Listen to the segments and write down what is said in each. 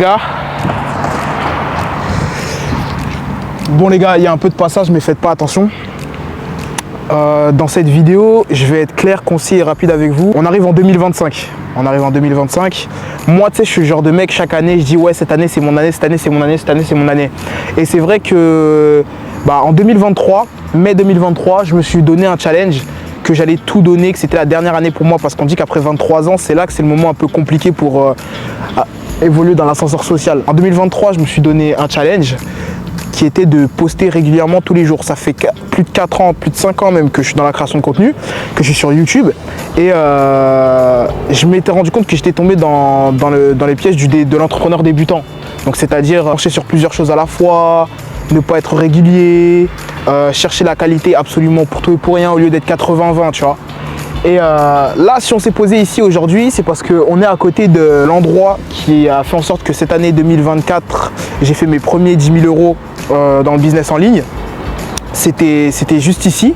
Gars. Bon les gars, il y a un peu de passage mais faites pas attention. Dans cette vidéo, je vais être clair, concis et rapide avec vous. On arrive en 2025. Moi, tu sais, je suis le genre de mec, chaque année, je dis ouais, cette année c'est mon année, cette année c'est mon année, cette année c'est mon année. Et c'est vrai que en 2023, mai 2023, je me suis donné un challenge que j'allais tout donner, que c'était la dernière année pour moi parce qu'on dit qu'après 23 ans, c'est là que c'est le moment un peu compliqué pour évoluer dans l'ascenseur social. En 2023, je me suis donné un challenge qui était de poster régulièrement tous les jours. Ça fait plus de 4 ans, plus de 5 ans même que je suis dans la création de contenu, que je suis sur YouTube. Et je m'étais rendu compte que j'étais tombé dans les pièges de l'entrepreneur débutant. Donc c'est-à-dire marcher sur plusieurs choses à la fois, ne pas être régulier, chercher la qualité absolument pour tout et pour rien au lieu d'être 80-20, tu vois. Et là, si on s'est posé ici aujourd'hui, c'est parce qu'on est à côté de l'endroit qui a fait en sorte que cette année 2024, j'ai fait mes premiers 10 000 euros dans le business en ligne. C'était juste ici.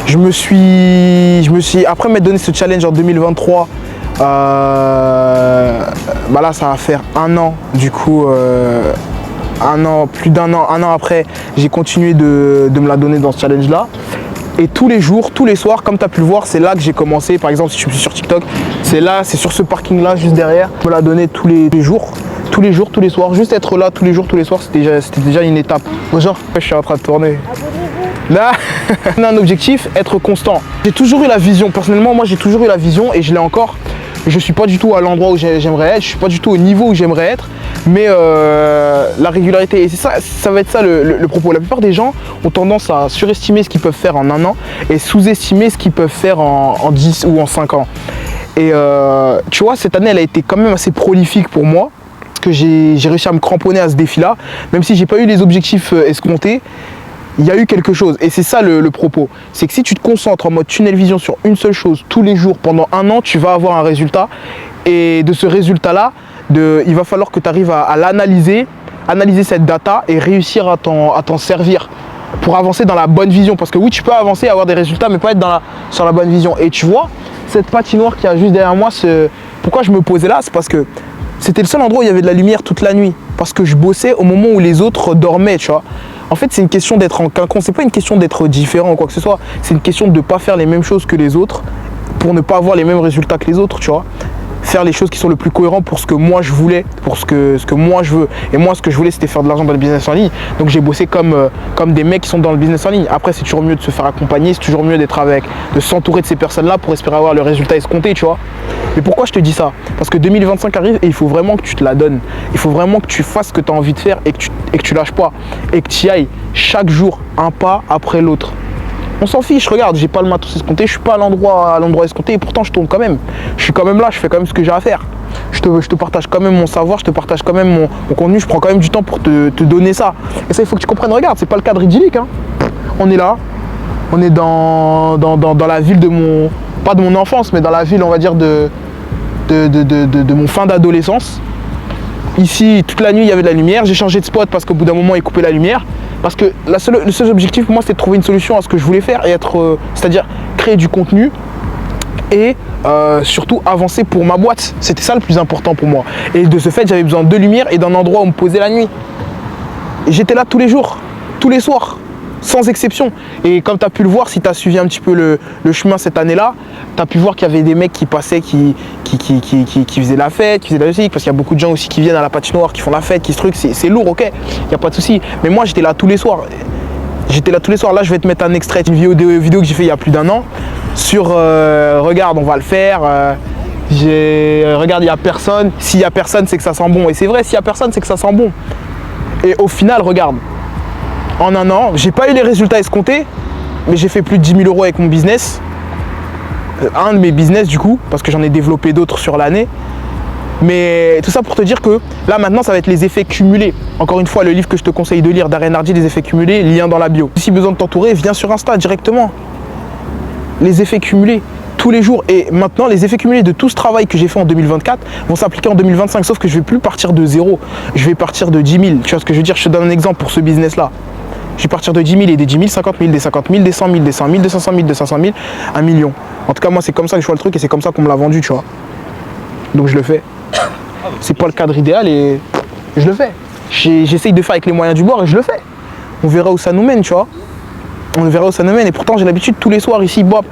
Je me suis après m'être donné ce challenge en 2023, là ça va faire un an du coup, un an après, j'ai continué de me la donner dans ce challenge là. Et tous les jours, tous les soirs, comme tu as pu le voir, c'est là que j'ai commencé. Par exemple, si tu me suis sur TikTok, c'est sur ce parking là, juste derrière. Je me la donner tous les jours, tous les soirs. Juste être là tous les jours, tous les soirs, c'était déjà une étape. Bonjour, je suis en train de tourner. Là, on a un objectif, être constant. J'ai toujours eu la vision, personnellement, moi j'ai toujours eu la vision et je l'ai encore. Je suis pas du tout à l'endroit où j'aimerais être, je suis pas du tout au niveau où j'aimerais être, mais la régularité, et c'est ça va être ça le propos. La plupart des gens ont tendance à surestimer ce qu'ils peuvent faire en un an et sous-estimer ce qu'ils peuvent faire en 10 ou en 5 ans. Et tu vois, cette année elle a été quand même assez prolifique pour moi, que j'ai réussi à me cramponner à ce défi-là, même si j'ai pas eu les objectifs escomptés. Il y a eu quelque chose et c'est ça le propos. C'est que si tu te concentres en mode tunnel vision sur une seule chose tous les jours pendant un an, tu vas avoir un résultat. Et de ce résultat-là, il va falloir que tu arrives à l'analyser, analyser cette data et réussir à t'en servir pour avancer dans la bonne vision. Parce que oui, tu peux avancer, avoir des résultats, mais pas être sur la bonne vision. Et tu vois, cette patinoire qui a juste derrière moi, pourquoi je me posais là, c'est parce que c'était le seul endroit où il y avait de la lumière toute la nuit. Parce que je bossais au moment où les autres dormaient, tu vois. En fait, c'est une question d'être en quinconce, c'est pas une question d'être différent ou quoi que ce soit. C'est une question de ne pas faire les mêmes choses que les autres pour ne pas avoir les mêmes résultats que les autres, tu vois. Faire les choses qui sont le plus cohérent pour ce que moi je voulais, pour ce que moi je veux. Et moi, ce que je voulais, c'était faire de l'argent dans le business en ligne. Donc, j'ai bossé comme des mecs qui sont dans le business en ligne. Après, c'est toujours mieux de se faire accompagner, c'est toujours mieux de s'entourer de ces personnes-là pour espérer avoir le résultat escompté, tu vois. Mais pourquoi je te dis ça? Parce que 2025 arrive et il faut vraiment que tu te la donnes. Il faut vraiment que tu fasses ce que tu as envie de faire et que tu lâches pas. Et que tu y ailles chaque jour un pas après l'autre. On s'en fiche, regarde, j'ai pas le matos escompté, je suis pas à l'endroit escompté et pourtant je tourne quand même. Je suis quand même là, je fais quand même ce que j'ai à faire. Je te partage quand même mon savoir, je te partage quand même mon contenu, je prends quand même du temps pour te donner ça. Et ça, il faut que tu comprennes, regarde, c'est pas le cadre idyllique. Hein. On est là, on est dans la ville pas de mon enfance, mais dans la ville, on va dire, de mon fin d'adolescence. Ici, toute la nuit, il y avait de la lumière. J'ai changé de spot parce qu'au bout d'un moment, il coupait la lumière. Parce que le seul objectif pour moi, c'était de trouver une solution à ce que je voulais faire et c'est-à-dire créer du contenu et surtout avancer pour ma boîte. C'était ça le plus important pour moi. Et de ce fait, j'avais besoin de lumière et d'un endroit où me poser la nuit. Et j'étais là tous les jours, tous les soirs, sans exception. Et comme tu as pu le voir, si tu as suivi un petit peu le chemin cette année-là, tu as pu voir qu'il y avait des mecs qui passaient, qui faisaient la fête, qui faisaient la musique, parce qu'il y a beaucoup de gens aussi qui viennent à la patinoire, qui font la fête, qui se truquent, c'est lourd, ok, il n'y a pas de souci. Mais moi, j'étais là tous les soirs. Là, je vais te mettre un extrait d'une vidéo que j'ai fait il y a plus d'un an sur regarde, on va le faire. Regarde, il n'y a personne. S'il n'y a personne, c'est que ça sent bon. Et c'est vrai, s'il n'y a personne, c'est que ça sent bon. Et au final, regarde. En un an, j'ai pas eu les résultats escomptés, mais j'ai fait plus de 10 000 euros avec mon business. Un de mes business du coup, parce que j'en ai développé d'autres sur l'année. Mais tout ça pour te dire que là maintenant, ça va être les effets cumulés. Encore une fois, le livre que je te conseille de lire d'Darren Hardy, les effets cumulés, lien dans la bio. Si besoin de t'entourer, viens sur Insta directement. Les effets cumulés, tous les jours. Et maintenant, les effets cumulés de tout ce travail que j'ai fait en 2024 vont s'appliquer en 2025. Sauf que je vais plus partir de zéro, je vais partir de 10 000. Tu vois ce que je veux dire? Je te donne un exemple pour ce business-là. Je vais partir de 10 000 et des 10 000, 50 000, des 50 000, des 100 000, des 100 000, des 500 000, des 500 000, 1 million. En tout cas, moi, c'est comme ça que je vois le truc et c'est comme ça qu'on me l'a vendu, tu vois. Donc, je le fais. C'est pas le cadre idéal et je le fais. J'essaye de faire avec les moyens du bord et je le fais. On verra où ça nous mène, tu vois. On verra où ça nous mène. Et pourtant, j'ai l'habitude tous les soirs ici, Bob.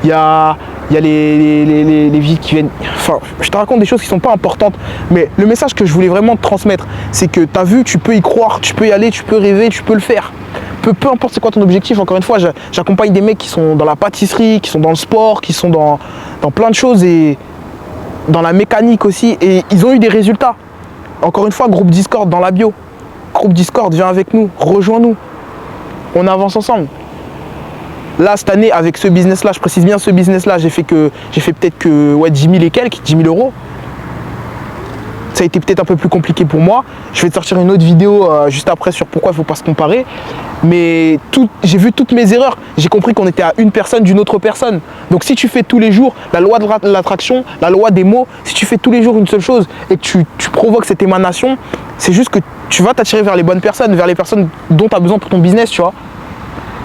Il y a les visites qui viennent. Enfin, je te raconte des choses qui ne sont pas importantes. Mais le message que je voulais vraiment te transmettre, c'est que tu as vu, tu peux y croire, tu peux y aller, tu peux rêver, tu peux le faire. Peu importe c'est quoi ton objectif. Encore une fois, j'accompagne des mecs qui sont dans la pâtisserie, qui sont dans le sport, qui sont dans plein de choses et dans la mécanique aussi. Et ils ont eu des résultats. Encore une fois, groupe Discord dans la bio. Groupe Discord, viens avec nous, rejoins-nous. On avance ensemble. Là, cette année, avec ce business-là, je précise bien ce business-là, j'ai fait peut-être que 10 000 et quelques, 10 000 euros. Ça a été peut-être un peu plus compliqué pour moi. Je vais te sortir une autre vidéo juste après sur pourquoi il ne faut pas se comparer. Mais j'ai vu toutes mes erreurs. J'ai compris qu'on était à une personne d'une autre personne. Donc si tu fais tous les jours la loi de l'attraction, la loi des mots, si tu fais tous les jours une seule chose et que tu provoques cette émanation, c'est juste que tu vas t'attirer vers les bonnes personnes, vers les personnes dont tu as besoin pour ton business, tu vois.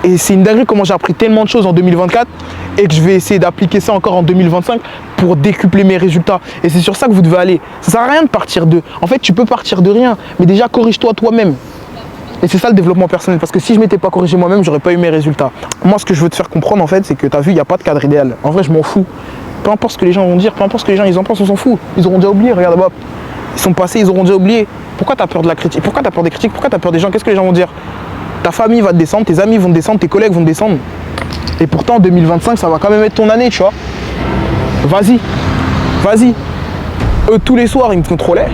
Et c'est une dinguerie comment j'ai appris tellement de choses en 2024 et que je vais essayer d'appliquer ça encore en 2025 pour décupler mes résultats. Et c'est sur ça que vous devez aller. Ça sert à rien de partir de... En fait, tu peux partir de rien, mais déjà corrige-toi toi-même. Et c'est ça le développement personnel. Parce que si je ne m'étais pas corrigé moi-même, j'aurais pas eu mes résultats. Moi, ce que je veux te faire comprendre, en fait, c'est que tu as vu, il n'y a pas de cadre idéal. En vrai, je m'en fous. Peu importe ce que les gens vont dire, peu importe ce que les gens ils en pensent, on s'en fout. Ils auront déjà oublié, regarde, hop. Ils sont passés, ils auront déjà oublié. Pourquoi tu as peur de la critique? Pourquoi tu as peur des critiques? Pourquoi tu as peur des gens? Qu'est-ce que les gens vont dire? Ta famille va te descendre, tes amis vont te descendre, tes collègues vont te descendre. Et pourtant, 2025, ça va quand même être ton année, tu vois. Vas-y, vas-y. Eux, tous les soirs, ils me contrôlaient.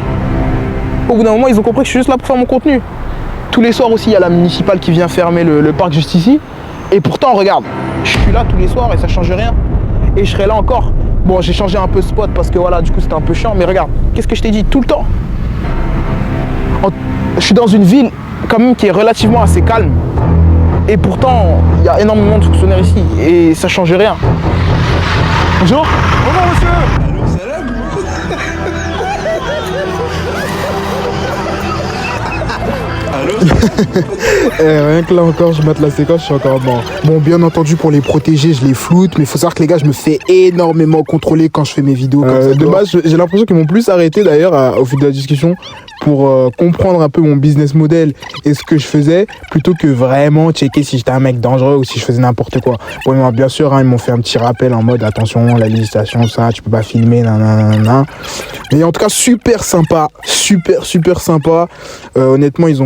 Au bout d'un moment, ils ont compris que je suis juste là pour faire mon contenu. Tous les soirs aussi, il y a la municipale qui vient fermer le parc juste ici. Et pourtant, regarde, je suis là tous les soirs et ça change rien. Et je serai là encore. Bon, j'ai changé un peu de spot parce que voilà, du coup, c'était un peu chiant. Mais regarde, qu'est-ce que je t'ai dit tout le temps? Je suis dans une ville quand même qui est relativement assez calme. Et pourtant, il y a énormément de fonctionnaires ici et ça change rien. Bonjour. Bonjour monsieur. Allô, salam. Rien que là encore, je mate la séquence, je suis encore mort. Bon, bien entendu, pour les protéger, je les floute, mais il faut savoir que les gars, je me fais énormément contrôler quand je fais mes vidéos. De base, j'ai l'impression qu'ils m'ont plus arrêté d'ailleurs au fil de la discussion pour comprendre un peu mon business model et ce que je faisais, plutôt que vraiment checker si j'étais un mec dangereux ou si je faisais n'importe quoi. Bon, bien sûr, hein, ils m'ont fait un petit rappel en mode attention, la législation, ça, tu peux pas filmer, nanana. Mais en tout cas, super sympa, super sympa. Honnêtement, ils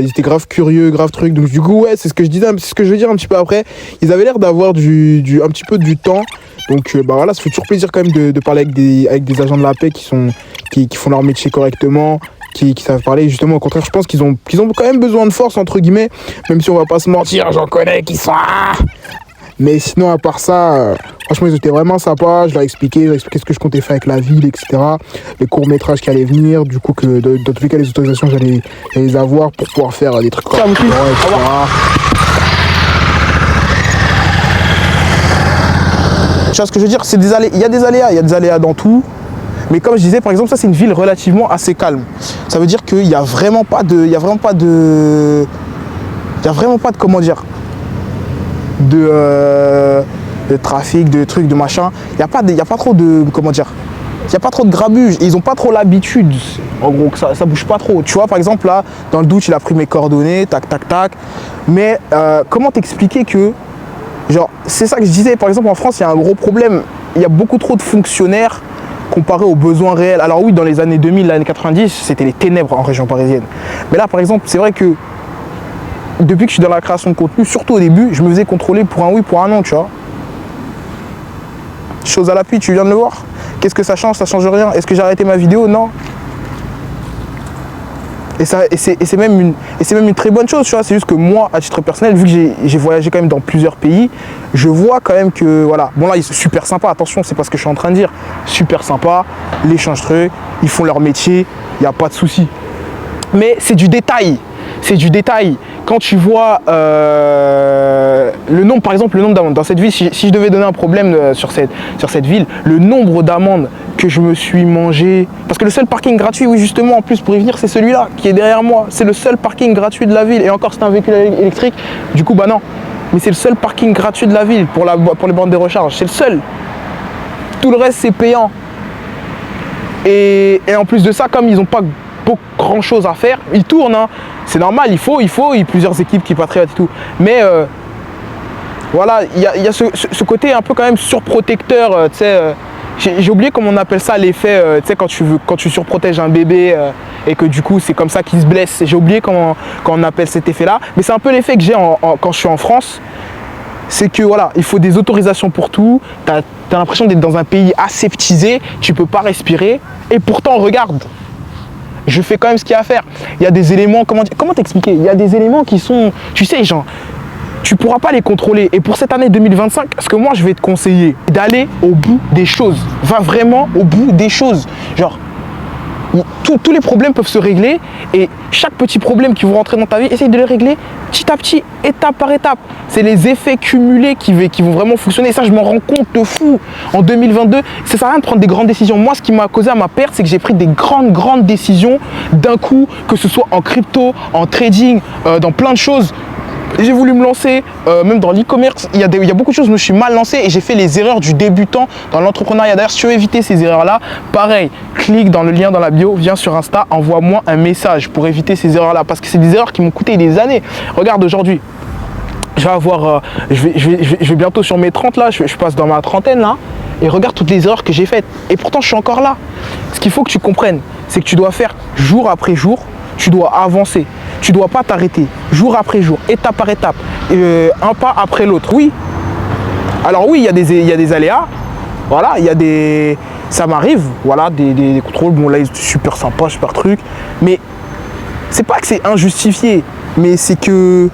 étaient grave curieux, grave truc. Donc du coup, ouais, c'est ce que je disais, c'est ce que je veux dire un petit peu après. Ils avaient l'air d'avoir un petit peu du temps. Donc bah voilà, ça fait toujours plaisir quand même de parler avec des agents de la paix qui font leur métier correctement, qui savent parler. Justement, au contraire, je pense qu'ils ont quand même besoin de force, entre guillemets, même si on va pas se mentir, j'en connais qui sont... Mais sinon, à part ça, franchement, ils étaient vraiment sympas. Je leur ai expliqué ce que je comptais faire avec la ville, etc. Les courts-métrages qui allaient venir. Du coup, que dans tous les cas, les autorisations, j'allais les avoir pour pouvoir faire des trucs comme ça, etc. Tu vois ce que je veux dire? Il y a des aléas dans tout. Mais comme je disais, par exemple, ça c'est une ville relativement assez calme. Ça veut dire qu'il n'y a vraiment pas de, comment dire, de trafic, de trucs, de machin. Il n'y a pas trop de, comment dire, il n'y a pas trop de grabuge. Ils n'ont pas trop l'habitude, en gros, que ça bouge pas trop. Tu vois, par exemple, là, dans le doute, il a pris mes coordonnées, tac, tac, tac. Mais comment t'expliquer que, genre, c'est ça que je disais, par exemple, en France, il y a un gros problème. Il y a beaucoup trop de fonctionnaires comparé aux besoins réels. Alors oui, dans les années 2000, les années 90, c'était les ténèbres en région parisienne. Mais là, par exemple, c'est vrai que depuis que je suis dans la création de contenu, surtout au début, je me faisais contrôler pour un oui, pour un non, tu vois. Chose à l'appui, tu viens de le voir. Qu'est-ce que ça change? Ça change rien. Est-ce que j'ai arrêté ma vidéo? Non. Et c'est même une très bonne chose, tu vois. C'est juste que moi, à titre personnel, vu que j'ai voyagé quand même dans plusieurs pays, je vois quand même que, voilà. Bon là, ils sont super sympas, attention, c'est pas ce que je suis en train de dire. Super sympa, l'échange truc, ils font leur métier, il n'y a pas de souci. Mais c'est du détail. C'est du détail. Quand tu vois le nombre, par exemple, le nombre d'amendes dans cette ville, si je devais donner un problème sur cette ville, le nombre d'amendes que je me suis mangé, parce que le seul parking gratuit, oui justement, en plus pour y venir, c'est celui-là qui est derrière moi. C'est le seul parking gratuit de la ville. Et encore, c'est un véhicule électrique. Du coup, bah non. Mais c'est le seul parking gratuit de la ville pour les bornes de recharge. C'est le seul. Tout le reste, c'est payant. Et en plus de ça, comme ils n'ont pas pas grand chose à faire. Il tourne, hein. C'est normal, il y a plusieurs équipes qui patriotent et tout. Mais voilà, il y a ce côté un peu quand même surprotecteur, tu sais. J'ai oublié comment on appelle ça, l'effet, tu sais, quand tu surprotèges un bébé et que du coup c'est comme ça qu'il se blesse. J'ai oublié comment on appelle cet effet-là. Mais c'est un peu l'effet que j'ai quand je suis en France. C'est que voilà, il faut des autorisations pour tout. Tu as l'impression d'être dans un pays aseptisé, tu peux pas respirer. Et pourtant, regarde, je fais quand même ce qu'il y a à faire. Il y a des éléments, comment t'expliquer? Il y a des éléments qui sont, tu sais, genre, tu ne pourras pas les contrôler. Et pour cette année 2025, ce que moi je vais te conseiller, d'aller au bout des choses. Va vraiment au bout des choses. Genre, tous les problèmes peuvent se régler et chaque petit problème qui va rentrer dans ta vie, essaye de le régler petit à petit, étape par étape. C'est les effets cumulés qui vont vraiment fonctionner. Et ça, je m'en rends compte de fou. En 2022, ça sert à rien de prendre des grandes décisions. Moi, ce qui m'a causé à ma perte, c'est que j'ai pris des grandes décisions d'un coup, que ce soit en crypto, en trading, dans plein de choses. J'ai voulu me lancer, même dans l'e-commerce, il y a beaucoup de choses où je me suis mal lancé et j'ai fait les erreurs du débutant dans l'entrepreneuriat. D'ailleurs, si tu veux éviter ces erreurs-là, pareil, clique dans le lien dans la bio, viens sur Insta, envoie-moi un message pour éviter ces erreurs-là. Parce que c'est des erreurs qui m'ont coûté des années. Regarde, aujourd'hui, je vais bientôt sur mes 30 là, je passe dans ma trentaine là, et regarde toutes les erreurs que j'ai faites. Et pourtant, je suis encore là. Ce qu'il faut que tu comprennes, c'est que tu dois faire jour après jour, tu dois avancer. Tu ne dois pas t'arrêter, jour après jour, étape par étape, un pas après l'autre. Oui. Alors oui, il y a des aléas. Voilà, ça m'arrive, voilà, des contrôles. Bon là, super sympa, super truc. Mais c'est pas que c'est injustifié, mais c'est que,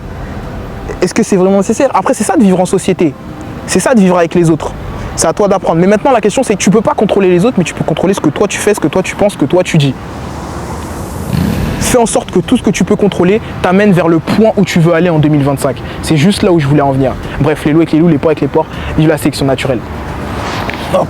est-ce que c'est vraiment nécessaire? Après, c'est ça de vivre en société. C'est ça de vivre avec les autres. C'est à toi d'apprendre. Mais maintenant, la question, c'est que tu peux pas contrôler les autres, mais tu peux contrôler ce que toi tu fais, ce que toi tu penses, ce que toi tu dis. Fais en sorte que tout ce que tu peux contrôler t'amène vers le point où tu veux aller en 2025. C'est juste là où je voulais en venir. Bref, les loups avec les loups, les porcs avec les porcs, vive la sélection naturelle. Hop.